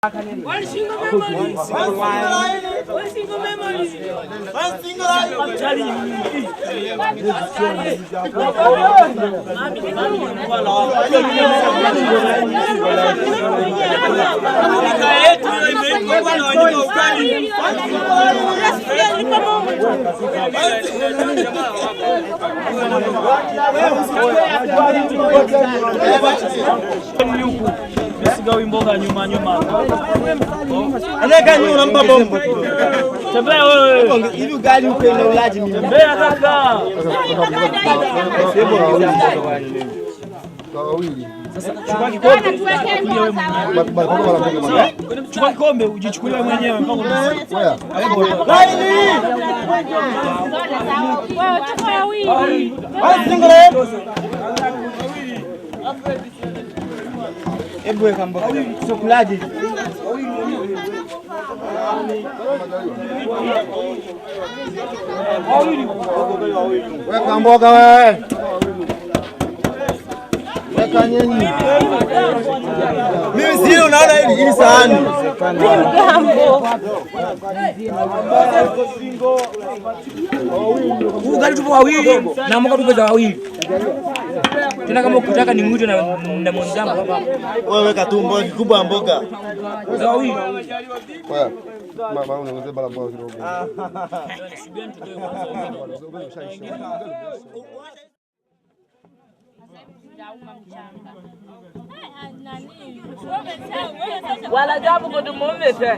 One single memory. One single memory. One single Sigawi mboga nyuma. Anaka ni unampa bomba. Tembea wewe. Hivi ugali uko ina ulaji mimi. Tembea kaka. Sasa chukua kikombe. Chukua kikombe ujichukulie mwenyewe mpaka umalize. Hebu weka mboga. Chokolaji. Weka mboga wewe. Weka nyenyi. Mimi sio naona hili sahani. Ugali tupo wawili na mboga tupo za wawili. Tena kama ukitaka ni mwito na mwenzangu hapa. Wewe weka tu mboga kubwa mboga. Za wawili. Wewe. Mama unaongeza bala mboga kidogo. Wala jabu kwa tumomete.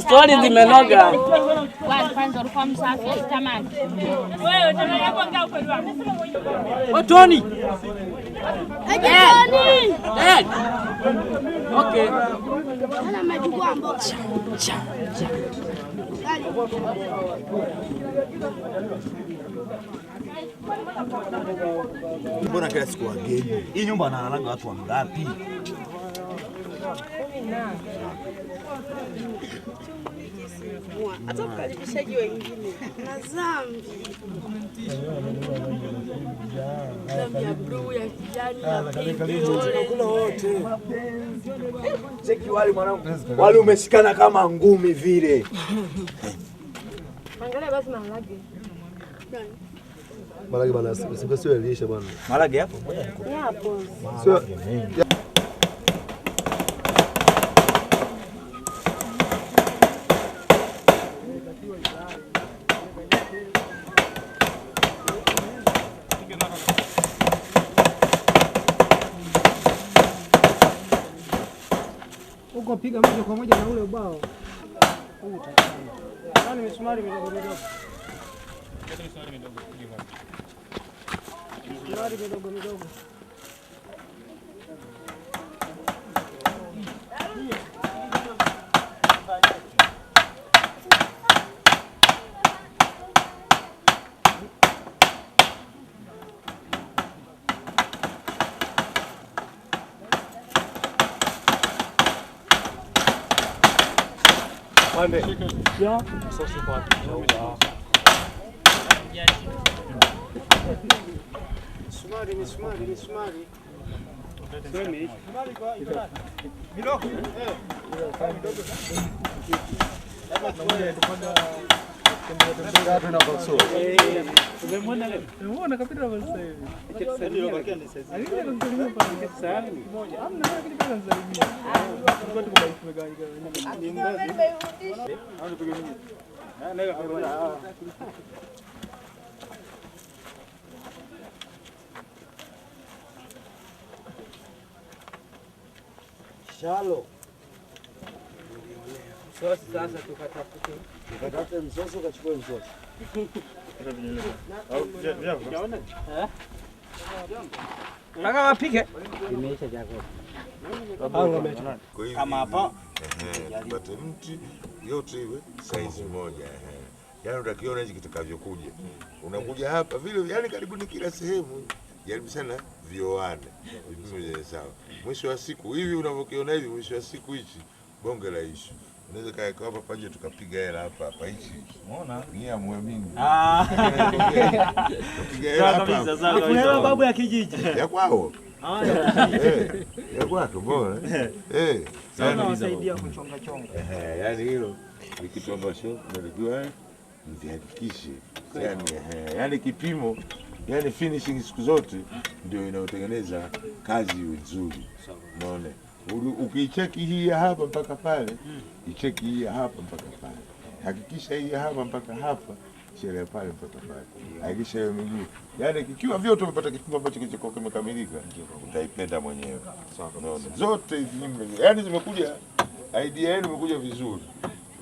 Story zimenoga. Tony. Okay. Ana majukua mboga. Mbona kila siku wageni? Hii nyumba analalaga watu wangapi? Hata ukaribishaji wengine na zambi. Zambi ya blue, ya kijani, ya pinki. Kuna wote. Cheki wali mwanangu. Wali umeshikana kama ngumi vile. Angalia basi maharage. Malaki bana, sio lishe bwana. Malaki hapo? Yapo. Sio. Uko piga moja kwa moja na ule ubao. Nani misumari midogo midogo. Misumari midogo midogo. Ja, så super. Misumari. Midogo. Umeona kapita basi sasa hivi. Ndio bakia ni sasa. Alikuwa anazungumza pale sasa moja. Hamna kitu kama zalimia. Tulikuwa tumegaika. Ni mbazi. Hapo pige nini? Na Shalo. Sasa tukatafute. Ukatafute msoso ukachukue msoso. Nataka wapike. Imeisha chakula. Kama hapa tupate mti yote iwe size moja. Yaani utakiona hichi kitakavyokuja. Unakuja hapa vile, yani karibu ni kila sehemu. Jaribu sana vioane. Vipimo sawa. Mwisho wa siku hivi unavyokiona hivi, mwisho wa siku hichi bonge la issue. Unaweza kaeka hapa paje tukapiga hela hapa hichi. Unaona? Ni amwamini. Tupiga hela hapa. Kuna babu ya kijiji. Ya kwao. Ya kwako bora. Sana wasaidia kuchonga. Yaani hilo ni kitu ambacho unajua mvihakikishe. Yaani kipimo, yaani finishing siku zote ndio inayotengeneza kazi nzuri. Unaona? Ukicheki hii hapa mpaka pale, icheki hii hapa mpaka pale. Hakikisha hii hapa mpaka hapa, sheria pale mpaka pale. Hakikisha hiyo miguu. Yaani kikiwa vyote umepata kipimo ambacho kilichokuwa kimekamilika, utaipenda mwenyewe. Unaona? Zote hizi nyimbo, yaani zimekuja, idea yenu imekuja vizuri.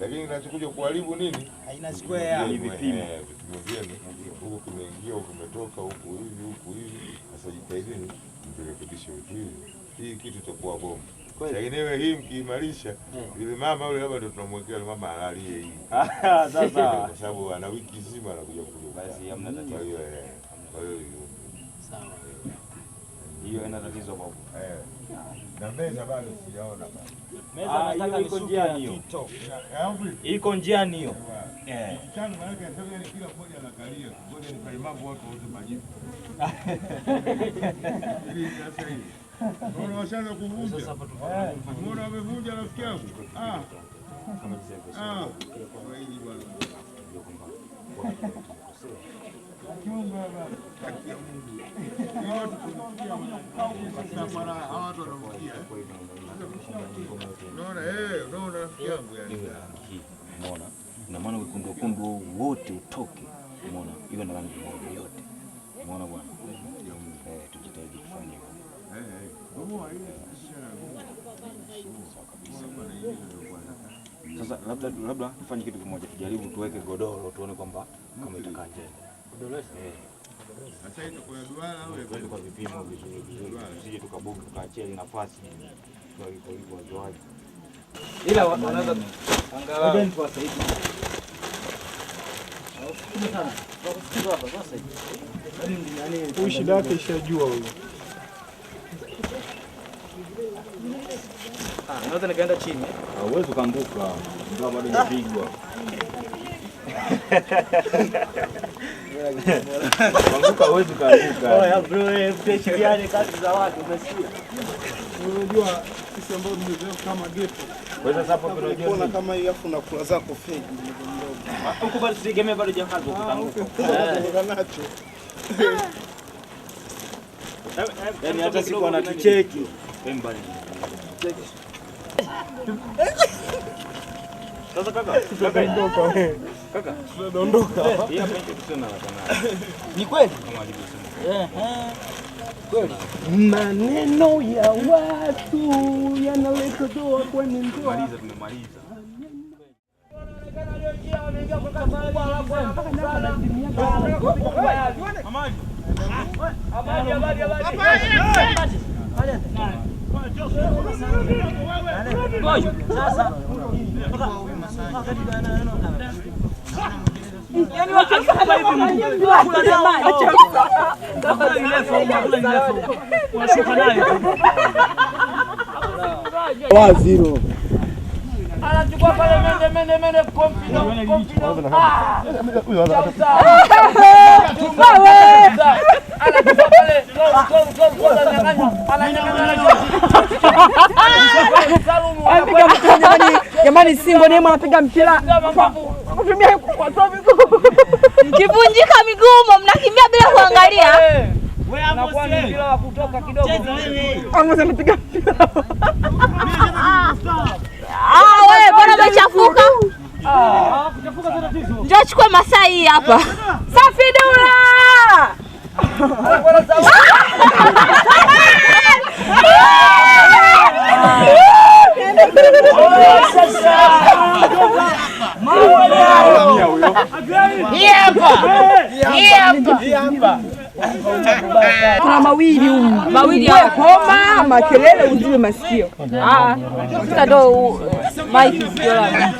Lakini kinachokuja kuharibu nini? Haina square vipimo vyenu. Huko kimeingia, huko kimetoka, huko hivi. Sasa jitahidini mrekebishe vitu hivi. Hii kitu itakuwa bomu. Lakini wewe hii mkiimarisha, yule mama yule labda ndio tunamwekea mama alalie hii. Sasa Kwa sababu ana wiki nzima anakuja kuja. basi hamna tatizo. Kwa hiyo Sawa. Hiyo ina tatizo babu. Na meza bado sijaona bado. Meza nataka iko njiani hiyo. Iko njiani hiyo. Changu maana sababu kila mmoja anakalia. Ngoja nifanye mambo watu wote majibu. Ili sasa hivi. Mbona washaanza kuvunja? Mbona wamevunja rafiki yangu? Kwa hili bwana. Kiunga baba. Haki ya Mungu. Hiyo watu tunafikia safara watu wanafikia. Unaona rafiki yangu yani. Umeona? Na maana wekundu wote utoke. Umeona? Iwe na rangi moja yote. Umeona bwana? Tujitahidi kufanya hivyo. Sasa labda tufanye kitu kimoja, tujaribu tuweke godoro tuone kwamba kama itakaa nje. Godoro sasa itakuwa duara au kwa vipimo vizuri, tusije tukabuka tukaachia nafasi kwa hivyo wazoaji. Ila wanaweza angalau ndio tuwasaidie. Huyu shida yake ishajua huyu. Naweza nikaenda chini. Huwezi kuanguka. Ndio bado hujapigwa. Kuanguka huwezi kuanguka. Oya bro, mteshiriane kazi za watu umesikia? Unajua sisi ambao tumezoea kama ghetto. Kwa hiyo sasa hapo tunajua kama hii afu na kula zako fegi mdogo. Huko bado sigemea bado jakazo kutanguka. Nacho. Yaani hata siku anatucheki. Mbali. Cheki. Sasa kaka, Tunaondoka wewe. Kaka, tunaondoka. Hii hapa ndio tuseme na kana. Ni kweli? Kama alivyosema. Kweli. Maneno ya watu yanaleta doa kwenye ndoa. Tumemaliza. Waziro. Anachukua pale mende confidence. Huyo anataka. Anachukua pale anachukua. Jamani Singo Neema anapiga mpira. Kutumia kwa Kivunjika miguu mnakimbia bila kuangalia. Wewe hapo si mpira wa kutoka kidogo. Amos anapiga mpira. Wewe bora umechafuka. Kuchafuka sio tatizo. Njoo chukue Masai hapa. Safi Dula. Kuna mawili huko. Mawili homa, makelele uziwe masikio. Sasa ndo Mike sikio langu.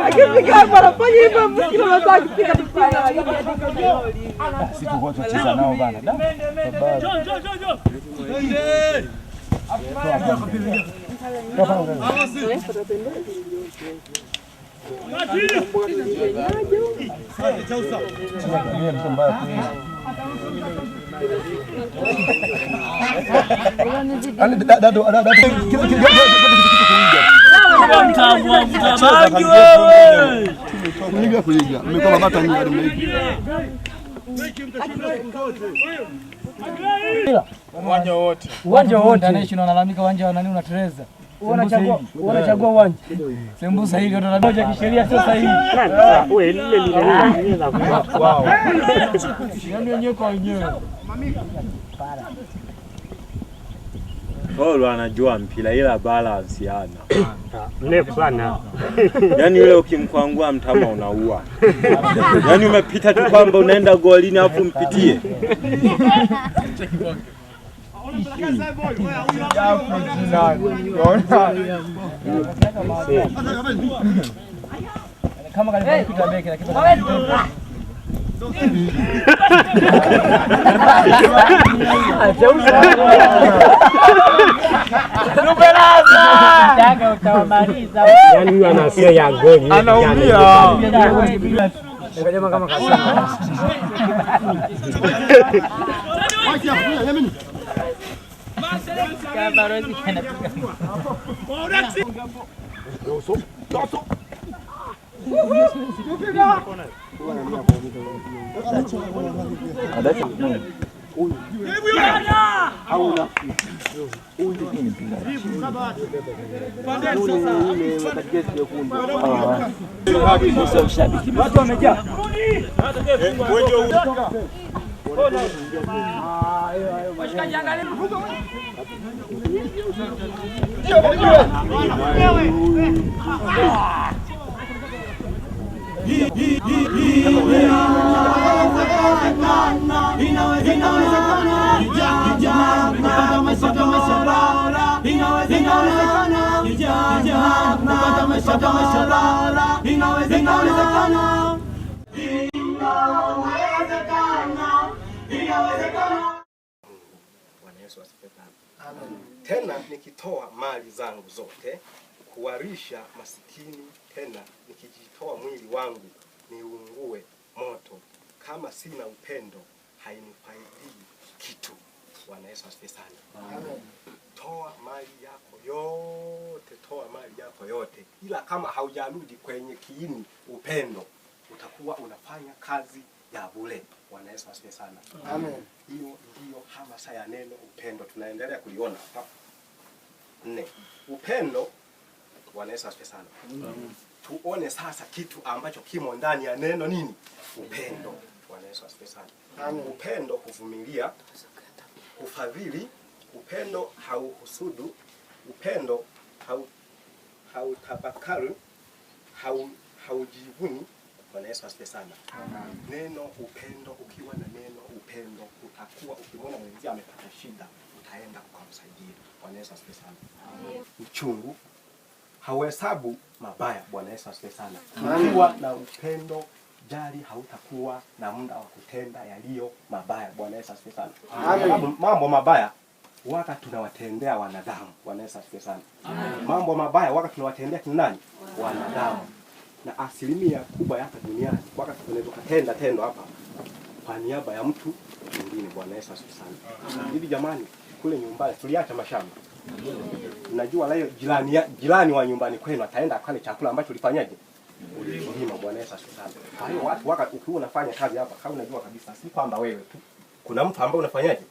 Akifika hapa anafanya hivyo kila mtu akifika tufanye. Siku kwa tucheza nao bana. Uwanja wote anaishi na analalamika uwanja wa nani unatereza. Unachagua uwanja. Sembusa hili ndio moja kisheria sio sahihi. Wewe lile la wao. Yaani wenyewe kwa wenyewe. Paulo anajua mpira ila balance yana. Mrefu sana. Yaani yule ukimkwangua mtama unaua. Yaani umepita tu kwamba unaenda golini afu mpitie. Kama kalipita beki na kitu. Yaani huyu anasia ya goli. Anaumia. Ngoja kama kasema. Watu wamejaa. Tena nikitoa mali zangu zote kuwarisha masikini, tena nikijitoa mwili wangu niungue moto, kama sina upendo hainifaidi kitu. Bwana Yesu asifiwe sana. Amen. Toa mali yako yote, toa mali yako yote, ila kama haujarudi kwenye kiini upendo, utakuwa unafanya kazi ya bure. Bwana Yesu asifiwe sana. Amen. Hiyo ndiyo hamasa ya neno upendo. Tunaendelea kuliona hapa. 4. Upendo. Bwana Yesu asifiwe sana. Amen. Tuone sasa kitu ambacho kimo ndani ya neno nini? Upendo. Bwana Yesu asifiwe sana. Amen. Upendo huvumilia, hufadhili, upendo hauhusudu, upendo hautabakari, haujivuni. Bwana Yesu asifiwe sana. Neno upendo, ukiwa na neno upendo, utakuwa ukimwona mwenzio amepata shida, utaenda kumsaidia. Bwana Yesu asifiwe sana. Uchungu hauhesabu mabaya. Bwana Yesu asifiwe sana. Ukiwa na upendo, jali hautakuwa na muda wa kutenda yaliyo mabaya. Bwana Yesu asifiwe sana. Mambo mabaya waka tunawatendea wanadamu. Bwana Yesu asifiwe sana. Mambo mabaya waka tunawatendea kina nani? Wanadamu. Na asilimia kubwa hapa duniani wakati tunaweza kutenda tendo hapa kwa niaba ya mtu mwingine. Bwana Yesu asifiwe sana. Hivi jamani, kule nyumbani tuliacha mashamba. Najua leo jirani wa nyumbani kwenu ataenda akale chakula ambacho ulifanyaje? Ulilima. Bwana Yesu asifiwe sana. Kwa hiyo watu wakati ukiwa unafanya kazi hapa, kama unajua kabisa si kwamba wewe tu, kuna mtu ambaye unafanyaje?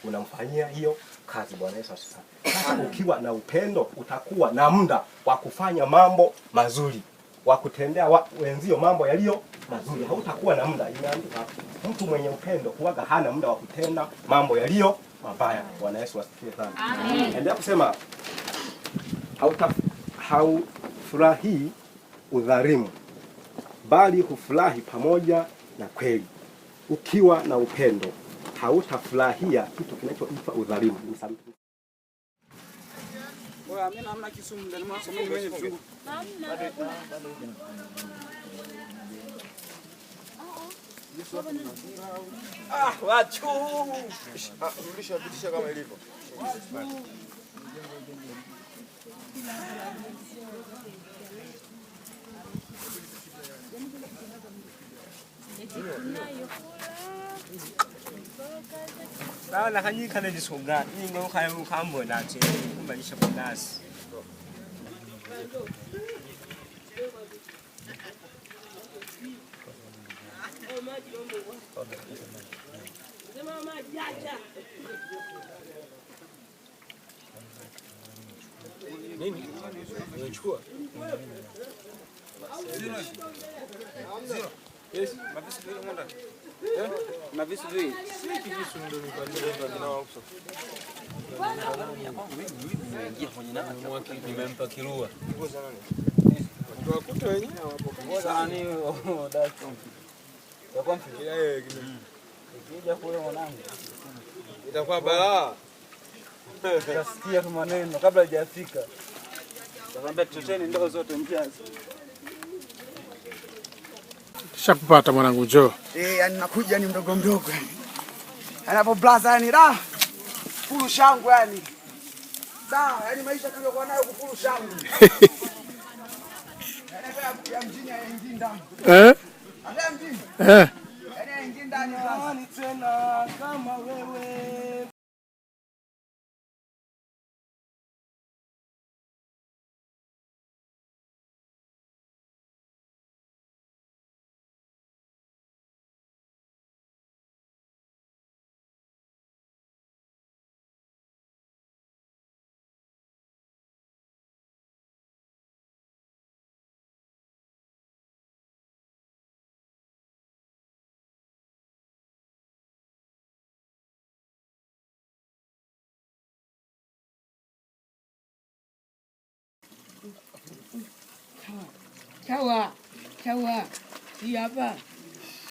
Unamfanyia hiyo kazi. Bwana Yesu asifiwe sana. Sasa ukiwa na upendo utakuwa na muda wa kufanya mambo mazuri, wa kutendea wenzio mambo yaliyo mazuri. Hautakuwa na muda. Imeandikwa mtu mwenye upendo huaga hana muda wa kutenda mambo yaliyo mabaya. Bwana Yesu asifiwe sana. Amen. Endelea kusema haufurahi udhalimu, bali hufurahi pamoja na kweli. Ukiwa na upendo hautafurahia kitu kinachoitwa udhalimu. Oya, mimi hamna Kisumu ndani mwangu, mimi mwenye mzungu. Wachu. Rudisha kama ilivyo. Na kanyika na disonga, ningo kaya mkambo na che, kumbalisha bonasi. Nini? Unachukua? Zero. Yes, mabisi ndio ngonda. Mabisi ndio. Siki visu ndio nipande na wao. Nimempa kilua. Ndio akuta wenyewe hapo. Sana ni dai kompi. Ya kompi yeye ikija kule mwanangu. Itakuwa balaa. Utasikia tu maneno kabla hajafika. Nakwambia tuteni ndoo zote mjazi. Shakupata mwanangu njoo. Yani nakuja ni mdogo mdogo yani. Anapo blaza yani da. Fulu shangu yani. Sawa, yani maisha tuliokuwa nayo kufulu shangu. Ya mjini ya ingi ndani. Ada mjini. Yani ya ingi ndani tena kama wewe. Chawa, chawa, hii hapa